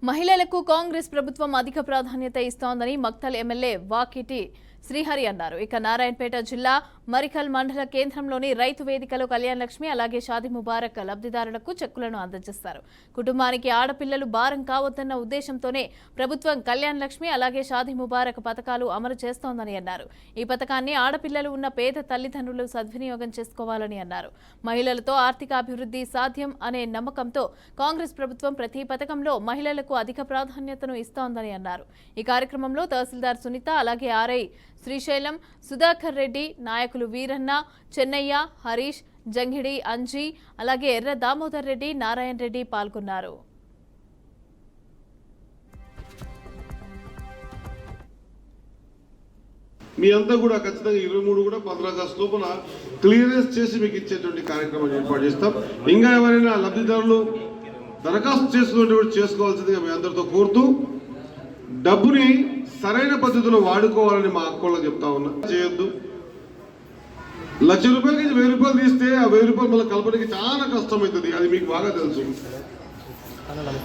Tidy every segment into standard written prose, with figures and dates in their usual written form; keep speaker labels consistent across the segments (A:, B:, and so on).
A: మహిళలకు కాంగ్రెస్ ప్రభుత్వం అధిక ప్రాధాన్యత ఇస్తోందని మక్తల్ ఎమ్మెల్యే వాకిటి శ్రీహరి అన్నారు. ఇక నారాయణపేట జిల్లా మరికల్ మండల కేంద్రంలోని రైతు వేదికలో కళ్యాణ్ లక్ష్మి అలాగే షాదీ ముబారక్ లబ్ధిదారులకు చెక్కులను అందజేస్తారు. కుటుంబానికి ఆడపిల్లలు భారం కావద్దన్న ఉద్దేశంతోనే ప్రభుత్వం కళ్యాణ్ లక్ష్మి అలాగే షాదీ ముబారక్ పథకాలు అమలు చేస్తోందని అన్నారు. ఈ పథకాన్ని ఆడపిల్లలు ఉన్న పేద తల్లిదండ్రులు సద్వినియోగం చేసుకోవాలని అన్నారు. మహిళలతో ఆర్థిక అభివృద్ధి సాధ్యం అనే నమ్మకంతో కాంగ్రెస్ ప్రభుత్వం ప్రతి పథకంలో మహిళలకు అధిక ప్రాధాన్యతను ఇస్తోందని అన్నారు. ఈ కార్యక్రమంలో తహసీల్దార్ సునీత అలాగే ఆర్ఐ శ్రీశైలం, సుధాకర్ రెడ్డి, నాయకులు వీరన్న, చెన్నయ్య, హరీష్, జంగిడి అంజీ అలాగే ఎర్ర దామోదర్ రెడ్డి, నారాయణ రెడ్డి పాల్గొన్నారు.
B: మీ అంతా కూడా ఖచ్చితంగా 23 కూడా 15 ఆగస్టు లోపల క్లియరెన్స్ చేసి మీకు ఇచ్చేటువంటి కార్యక్రమాన్ని ఏర్పాటు చేస్తాం. ఇంకా ఎవరైనా లబ్ధిదారులు దరఖాస్తు చేసుకుంటే కూడా చేసుకోవాల్సిందిగా మీ అందరితో కోరుతూ డబ్బుని సరైన పద్ధతిలో వాడుకోవాలని మా అక్కలకు చెప్తా ఉన్నా. చేయొద్దు. ₹1,00,000 ₹1,000 తీస్తే ఆ ₹1,000 మళ్ళీ కలపడానికి చాలా కష్టమవుతుంది. అది మీకు బాగా తెలుసు.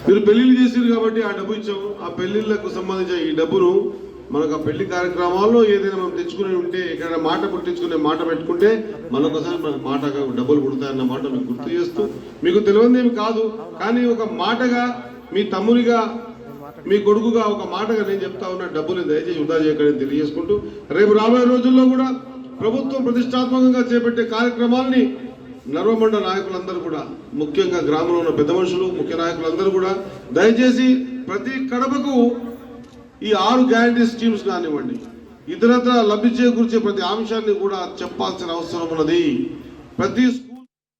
B: మీరు పెళ్లిళ్ళు చేసారు కాబట్టి ఆ డబ్బు ఇచ్చాము. ఆ పెళ్లిళ్లకు సంబంధించిన ఈ డబ్బును మనకు ఆ పెళ్లి కార్యక్రమాల్లో ఏదైనా మనం తెచ్చుకుని ఉంటే ఎక్కడైనా మాట పుట్టించుకునే మాట పెట్టుకుంటే మరొకసారి మనకు మాటగా డబ్బులు పుడతాయన్న మాట మీకు గుర్తు చేస్తూ, మీకు తెలియదేమి కాదు కానీ ఒక మాటగా మీ తమ్మునిగా మీ కొడుకుగా ఒక మాటగా నేను చెప్తా ఉన్నా, డబ్బులు దయచేసి వృధా చేయకని తెలియజేసుకుంటూ రేపు రాబోయే రోజుల్లో కూడా ప్రభుత్వం ప్రతిష్టాత్మకంగా చేపట్టే కార్యక్రమాల్ని నర్వమండల నాయకులందరూ కూడా, ముఖ్యంగా గ్రామంలో ఉన్న పెద్ద మనుషులు ముఖ్య నాయకులందరూ కూడా దయచేసి ప్రతి కడపకు ఈ 6 గ్యారంటీ స్కీమ్స్ కానివ్వండి, ఇతరత్ర లబ్ధి చేకూర్చే ప్రతి అంశాన్ని కూడా చెప్పాల్సిన అవసరం ఉన్నది. ప్రతి